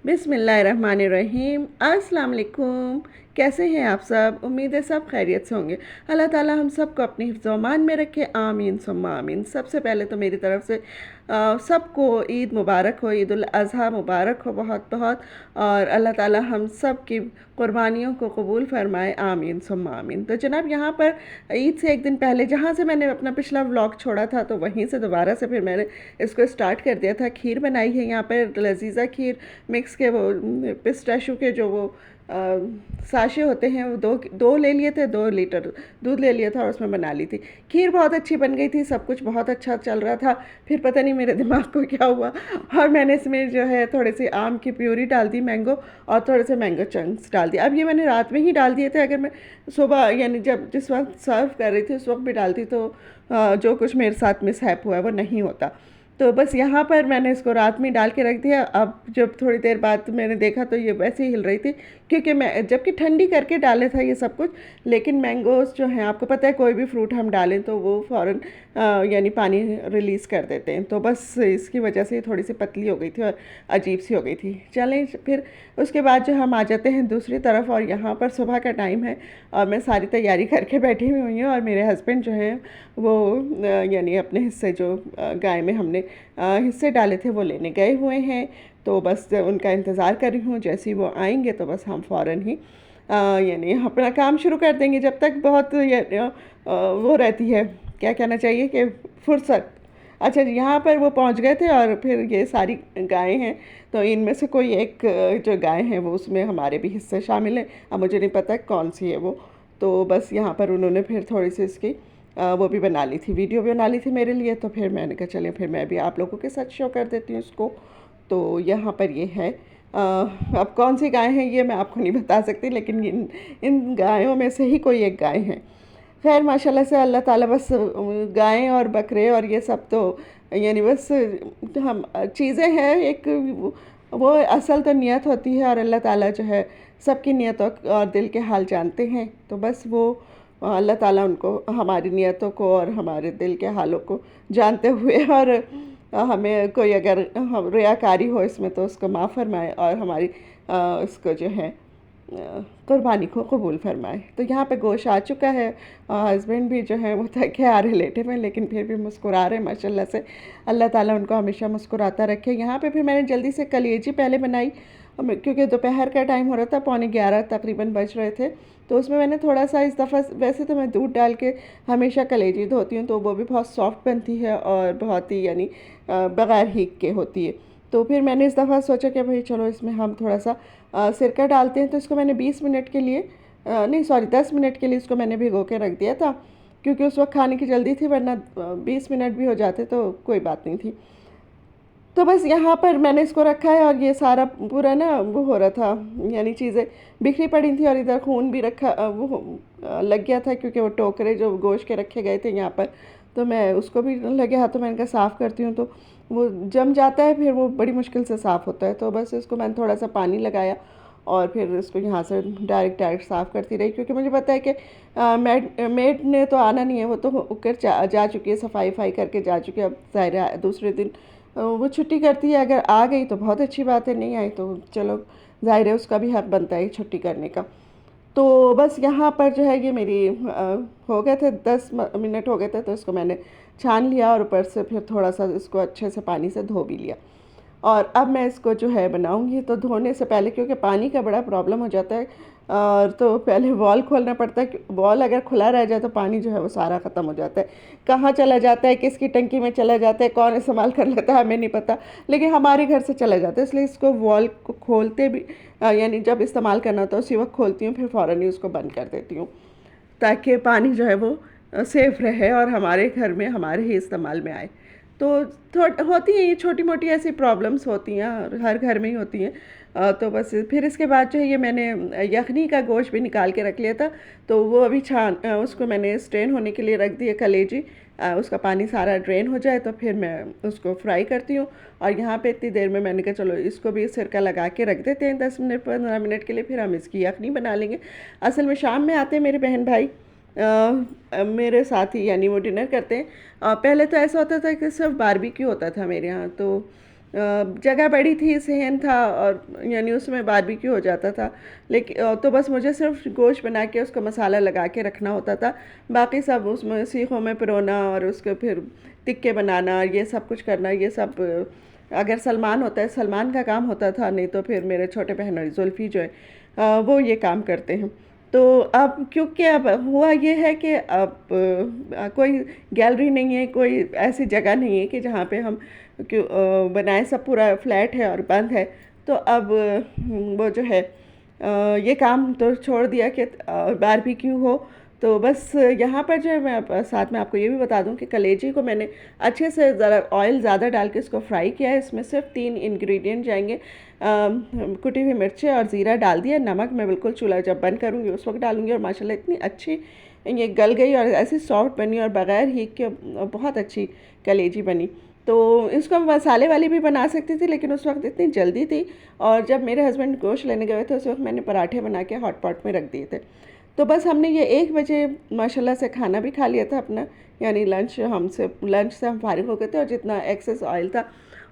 बिस्मिल्लाहिर्रहमानिर्रहीम। अस्सलाम वालेकुम। कैसे हैं आप सब? उम्मीद है सब खैरियत से होंगे। अल्लाह ताला हम सबको अपनी हिफ्ज़ व अमान में रखे, आमीन सुम्मा आमीन। सबसे पहले तो मेरी तरफ़ से सबको ईद मुबारक हो, ईद उल अज़हा मुबारक हो बहुत बहुत। और अल्लाह ताला हम सब की क़ुरबानियों को कबूल फ़रमाए, आमीन सुम्मा आमीन। तो जनाब यहाँ पर ईद से एक दिन पहले जहाँ से मैंने अपना पिछला व्लॉग छोड़ा था, तो वहीं से दोबारा से फिर मैंने इसको स्टार्ट कर दिया था। खीर बनाई है यहाँ पर, लजीज़ा खीर मिक्स के वो पिस्ताशू के जो वो साशे होते हैं, वो दो दो ले लिए थे, 2 लीटर दूध ले लिया था और उसमें बना ली थी खीर। बहुत अच्छी बन गई थी, सब कुछ बहुत अच्छा चल रहा था। फिर पता नहीं मेरे दिमाग को क्या हुआ और मैंने इसमें जो है थोड़ी सी आम की प्यूरी डाल दी, मैंगो, और थोड़े से मैंगो चंक्स डाल दिए। अब ये मैंने रात में ही डाल दिए थे। अगर मैं सुबह यानी जब जिस वक्त सर्व कर रही थी उस वक्त भी डालती तो जो कुछ मेरे साथ मिसहैप हुआ है वो नहीं होता। तो बस यहाँ पर मैंने इसको रात में डाल के रख दिया। अब जब थोड़ी देर बाद मैंने देखा तो ये वैसे ही हिल रही थी, क्योंकि मैं जबकि ठंडी करके डाले था ये सब कुछ, लेकिन मैंगोज़ जो हैं, आपको पता है कोई भी फ्रूट हम डालें तो वो फ़ौरन यानी पानी रिलीज़ कर देते हैं। तो बस इसकी वजह से थोड़ी सी पतली हो गई थी और अजीब सी हो गई थी। चलें फिर उसके बाद जो हम आ जाते हैं दूसरी तरफ, और यहाँ पर सुबह का टाइम है और मैं सारी तैयारी करके बैठी हुई हूँ। और मेरे हस्बैंड जो हैं वो यानी अपने हिस्से जो गाय में हमने हिस्से डाले थे वो लेने गए हुए हैं। तो बस उनका इंतज़ार कर रही हूँ। जैसे ही वो आएंगे तो बस हम फ़ौरन ही यानी अपना काम शुरू कर देंगे। जब तक बहुत वो रहती है, क्या कहना चाहिए कि फुर्सत। अच्छा जी, यहाँ पर वो पहुँच गए थे और फिर ये सारी गायें हैं, तो इनमें से कोई एक जो गाय है वो उसमें हमारे भी हिस्से शामिल हैं। अब मुझे नहीं पता कौन सी है वो। तो बस यहाँ पर उन्होंने फिर थोड़ी सी इसकी वो भी बना ली थी, वीडियो भी बना ली थी मेरे लिए। तो फिर मैंने कहा चलिए फिर मैं भी आप लोगों के साथ शो कर देती हूँ इसको। तो यहाँ पर ये है। अब कौन सी गाय हैं ये मैं आपको नहीं बता सकती, लेकिन इन गायों में से ही कोई एक गाय है। खैर माशाल्लाह से अल्लाह ताला बस गायें और बकरे और ये सब तो यानी बस हम चीज़ें हैं। एक वो असल तो नियत होती है, और अल्लाह ताला जो है सबकी नियतों और दिल के हाल जानते हैं। तो बस वो अल्लाह ताला उनको, हमारी नियतों को और हमारे दिल के हालों को जानते हुए, और हमें कोई अगर रियाकारी हो इसमें तो उसको माफ़ फरमाए, और हमारी इसको जो है कुर्बानी को कबूल फरमाए। तो यहाँ पे गोश्त आ चुका है। हस्बैंड भी जो है वो थके आ रहे, लेटे हुए, लेकिन फिर भी मुस्कुरा रहे माशाल्लाह से। अल्लाह ताला उनको हमेशा मुस्कुराता रखे। यहाँ पे फिर मैंने जल्दी से कलेजी पहले बनाई, क्योंकि दोपहर का टाइम हो रहा था, 11:15 तकरीबन बज रहे थे। तो उसमें मैंने थोड़ा सा इस दफ़ा, वैसे तो मैं दूध डाल के हमेशा कलेजी धोती हूँ, तो वो भी बहुत सॉफ्ट बनती है और बहुत ही यानी बग़ैर हीक के होती है। तो फिर मैंने इस दफ़ा सोचा कि भाई चलो इसमें हम थोड़ा सा सिरका डालते हैं। तो इसको मैंने 20 मिनट के लिए नहीं सॉरी 10 मिनट के लिए इसको मैंने भिगो के रख दिया था, क्योंकि उस वक्त खाने की जल्दी थी, वरना 20 मिनट भी हो जाते तो कोई बात नहीं थी। तो बस यहाँ पर मैंने इसको रखा है, और ये सारा पूरा ना वो हो रहा था, यानी चीज़ें बिखरी पड़ी थी, और इधर खून भी रखा लग गया था, क्योंकि वो टोकरे जो गोश्त के रखे गए थे यहाँ पर, तो मैं उसको भी लगे हाथों मैंने कहा साफ़ करती हूँ। तो वो जम जाता है, फिर वो बड़ी मुश्किल से साफ़ होता है। तो बस इसको मैंने थोड़ा सा पानी लगाया और फिर इसको यहाँ से डायरेक्ट साफ़ करती रही, क्योंकि मुझे पता है कि मेड ने तो आना नहीं है, वो तो होकर जा चुकी है, सफाई करके जा चुकी है। अब ज़ाहिर है दूसरे दिन वो छुट्टी करती है। अगर आ गई तो बहुत अच्छी बात है, नहीं आई तो चलो ज़ाहिर है उसका भी हक़ बनता है छुट्टी करने का। तो बस यहाँ पर जो है ये मेरी हो गए थे 10 मिनट हो गए थे, तो इसको मैंने छान लिया, और ऊपर से फिर थोड़ा सा इसको अच्छे से पानी से धो भी लिया। और अब मैं इसको जो है बनाऊंगी, तो धोने से पहले, क्योंकि पानी का बड़ा प्रॉब्लम हो जाता है, और तो पहले वॉल खोलना पड़ता है। वॉल अगर खुला रह जाए तो पानी जो है वो सारा ख़त्म हो जाता है। कहाँ चला जाता है, किसकी टंकी में चला जाता है, कौन इस्तेमाल कर लेता है, हमें नहीं पता, लेकिन हमारे घर से चला जाता है। इसलिए इसको वॉल को खोलते भी यानी जब इस्तेमाल करना होता है उसी वक्त खोलती हूँ, फिर फ़ौरन ही उसको बंद कर देती हूँ, ताकि पानी जो है वो सेफ़ रहे और हमारे घर में हमारे ही इस्तेमाल में आए। तो होती हैं ये छोटी मोटी ऐसी प्रॉब्लम्स होती हैं, और हर घर में ही होती हैं। तो बस फिर इसके बाद जो है ये मैंने यखनी का गोश्त भी निकाल के रख लिया था, तो वो अभी उसको मैंने स्ट्रेन होने के लिए रख दिया कलेजी। उसका पानी सारा ड्रेन हो जाए तो फिर मैं उसको फ्राई करती हूँ। और यहाँ पे इतनी देर में मैंने कहा चलो इसको भी सिरका लगा के रख देते हैं 10 मिनट 15 मिनट के लिए, फिर हम इसकी यखनी बना लेंगे। असल में शाम में आते हैं मेरे बहन भाई मेरे साथी, यानी वो डिनर करते हैं। पहले तो ऐसा होता था कि सिर्फ बारबेक्यू होता था मेरे यहाँ, तो जगह बड़ी थी, सहन था, और यानी उसमें बारबेक्यू हो जाता था। लेकिन तो बस मुझे सिर्फ गोश्त बना के उसको मसाला लगा के रखना होता था, बाकी सब उसमें सीखों में पिरोना और उसके फिर टिक्के बनाना, ये सब कुछ करना, ये सब अगर सलमान होता है सलमान का काम होता था, नहीं तो फिर मेरे छोटे बहन जुल्फ़ी जो है वो ये काम करते हैं। तो अब क्योंकि अब हुआ ये है कि अब कोई गैलरी नहीं है, कोई ऐसी जगह नहीं है कि जहाँ पे हम क्यों बनाए, सब पूरा फ्लैट है और बंद है। तो अब वो जो है ये काम तो छोड़ दिया कि बारबेक्यू हो। तो बस यहाँ पर जो है मैं साथ में आपको ये भी बता दूँ कि कलेजी को मैंने अच्छे से ज़रा ऑयल ज़्यादा डाल के इसको फ्राई किया है। इसमें सिर्फ 3 इंग्रेडिएंट जाएंगे, कुटी हुई मिर्चें और ज़ीरा डाल दिया। नमक मैं बिल्कुल चूल्हा जब बंद करूँगी उस वक्त डालूँगी, और माशाल्लाह इतनी अच्छी ये गल गई और ऐसी सॉफ्ट बनी और बग़ैर हीट के बहुत अच्छी कलेजी बनी। तो इसको मसाले वाली भी बना सकती थी, लेकिन उस वक्त इतनी जल्दी थी, और जब मेरे हस्बैंड गोश्त लेने गए थे उस वक्त मैंने पराठे बना के हॉट पॉट में रख दिए थे। तो बस हमने ये 1 बजे माशाल्लाह से खाना भी खा लिया था अपना, यानी लंच से हम फारिग हो गए थे, और जितना एक्सेस ऑयल था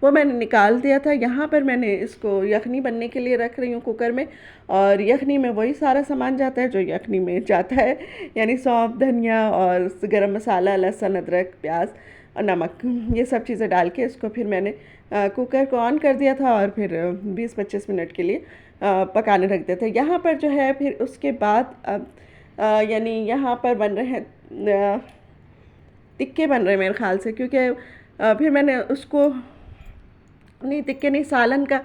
वो मैंने निकाल दिया था। यहाँ पर मैंने इसको यखनी बनने के लिए रख रही हूँ कुकर में, और यखनी में वही सारा सामान जाता है जो यखनी में जाता है, यानी सौंफ, धनिया और गरम मसाला, लहसुन, अदरक, प्याज और नमक, ये सब चीज़ें डाल के इसको फिर मैंने कुकर को ऑन कर दिया था, और फिर 20-25 मिनट के लिए पकाने रख दिया था। यहाँ पर जो है फिर उसके बाद अब यानी यहाँ पर बन रहे हैं टिक्के बन रहे हैं मेरे ख़्याल से, क्योंकि फिर मैंने उसको नहीं टिक्के नहीं, सालन का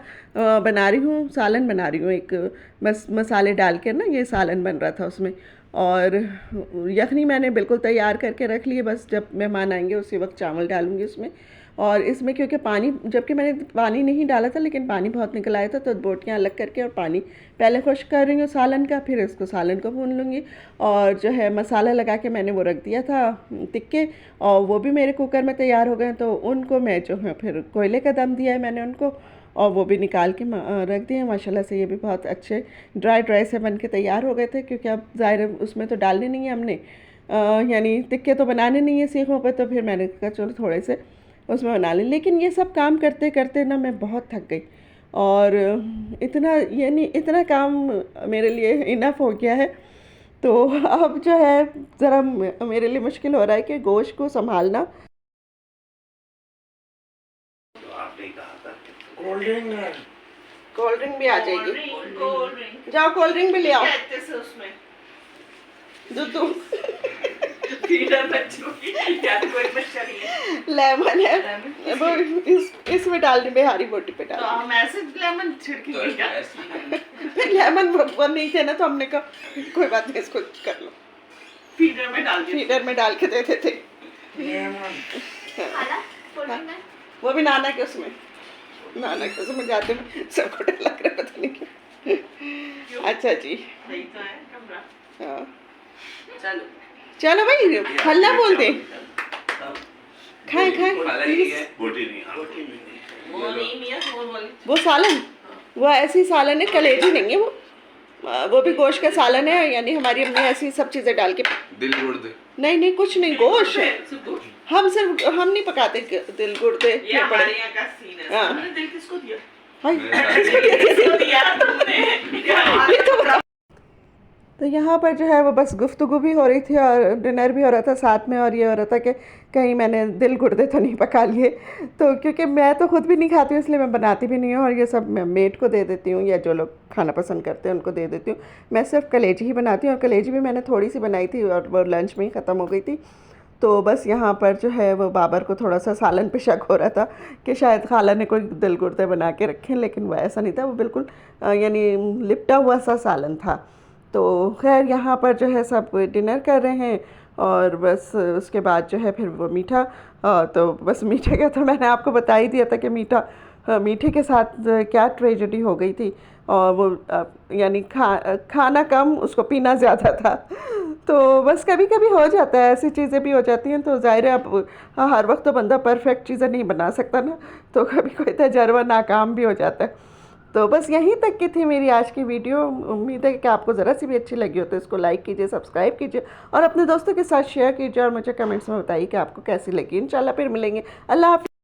बना रही हूँ, सालन बना रही हूँ एक, बस मसाले डाल के ना, ये सालन बन रहा था उसमें। और यखनी मैंने बिल्कुल तैयार करके रख ली है, बस जब मेहमान आएंगे उसी वक्त चावल डालूंगी उसमें। और इसमें क्योंकि पानी, जबकि मैंने पानी नहीं डाला था लेकिन पानी बहुत निकल आया था, तो बोटियाँ अलग करके और पानी पहले खुश्क कर रही हूँ सालन का, फिर इसको सालन को भून लूँगी। और जो है मसाला लगा के मैंने वो रख दिया था टिक्के, और वो भी मेरे कुकर में तैयार हो गए। तो उनको मैं जो है फिर कोयले का दम दिया है मैंने उनको, और वो भी निकाल के रख दिए। माशाल्लाह से ये भी बहुत अच्छे ड्राई से बन के तैयार हो गए थे, क्योंकि अब ज़ाहिर है उसमें तो डालने नहीं है हमने, यानी टिक्के तो बनाने नहीं है सीखों पर, तो फिर मैंने कहा चलो थोड़े से उसमें बना लें। लेकिन ये सब काम करते करते ना मैं बहुत थक गई, और इतना यानी इतना काम मेरे लिए इनफ हो गया है। तो अब जो है ज़रा मेरे लिए मुश्किल हो रहा है कि गोश्त को संभालना। कोल्ड ड्रिंक भी आ जाएगी, जाओ कोल्ड ड्रिंक भी ले आओ, दूध लेमन है वो इसमें डालने, बिहारी बोटी पे डाल, तो हम ऐसे लेमन छिड़केंगे क्या? लेमन वो नहीं थे ना, तो हमने कहा कोई बात नहीं, इसको कर लो, फीडर में डाल के देते थे। वो भी नाना के उसमें, नाना के उसमें जाते हैं, सबको डर लग रहा है पता नहीं क्यों। अच्छा जी, हाँ चलो चलो भाई, हल्ला बोल दे, खाए खाए। वो सालन, वो ऐसी सालन है, कलेजी नहीं है वो भी गोश्त का सालन है, यानी हमारी अम्मी ऐसी सब चीज़ें डाल के दिल गुड़ दे, नहीं नहीं कुछ नहीं, गोश्त है, हम सिर्फ हम नहीं पकाते दिल गुड़ दे। तो यहाँ पर जो है वो बस गुफ्तगू भी हो रही थी और डिनर भी हो रहा था साथ में, और ये हो रहा था कि कहीं मैंने दिल गुर्दे तो नहीं पका लिए। तो क्योंकि मैं तो ख़ुद भी नहीं खाती हूँ इसलिए मैं बनाती भी नहीं हूँ, और ये सब मैं मेड को दे देती हूँ, या जो लोग खाना पसंद करते हैं उनको दे देती हूँ। मैं सिर्फ कलेजी ही बनाती हूँ, और कलेजी भी मैंने थोड़ी सी बनाई थी और वो लंच में ही ख़त्म हो गई थी। तो बस यहाँ पर जो है वो बाबर को थोड़ा सा सालन पे शक हो रहा था कि शायद खाला ने कोई दिल गुर्दे बना के रखे, लेकिन वो ऐसा नहीं था, वो बिल्कुल यानी लिपटा हुआ सा सालन था। तो खैर यहाँ पर जो है सब डिनर कर रहे हैं, और बस उसके बाद जो है फिर वो मीठा, तो बस मीठे का तो मैंने आपको बता ही दिया था कि मीठे के साथ क्या ट्रेजेडी हो गई थी, और वो यानी खाना कम, उसको पीना ज़्यादा था। तो बस कभी कभी हो जाता है, ऐसी चीज़ें भी हो जाती हैं। तो ज़ाहिर है अब हर वक्त तो बंदा परफेक्ट चीज़ें नहीं बना सकता ना, तो कभी कोई तजर्बा नाकाम भी हो जाता है। तो बस यहीं तक की थी मेरी आज की वीडियो। उम्मीद है कि आपको ज़रा सी भी अच्छी लगी हो तो इसको लाइक कीजिए, सब्सक्राइब कीजिए, और अपने दोस्तों के साथ शेयर कीजिए, और मुझे कमेंट्स में बताइए कि आपको कैसी लगी। इंशाल्लाह फिर मिलेंगे। अल्लाह हाफ़िज़।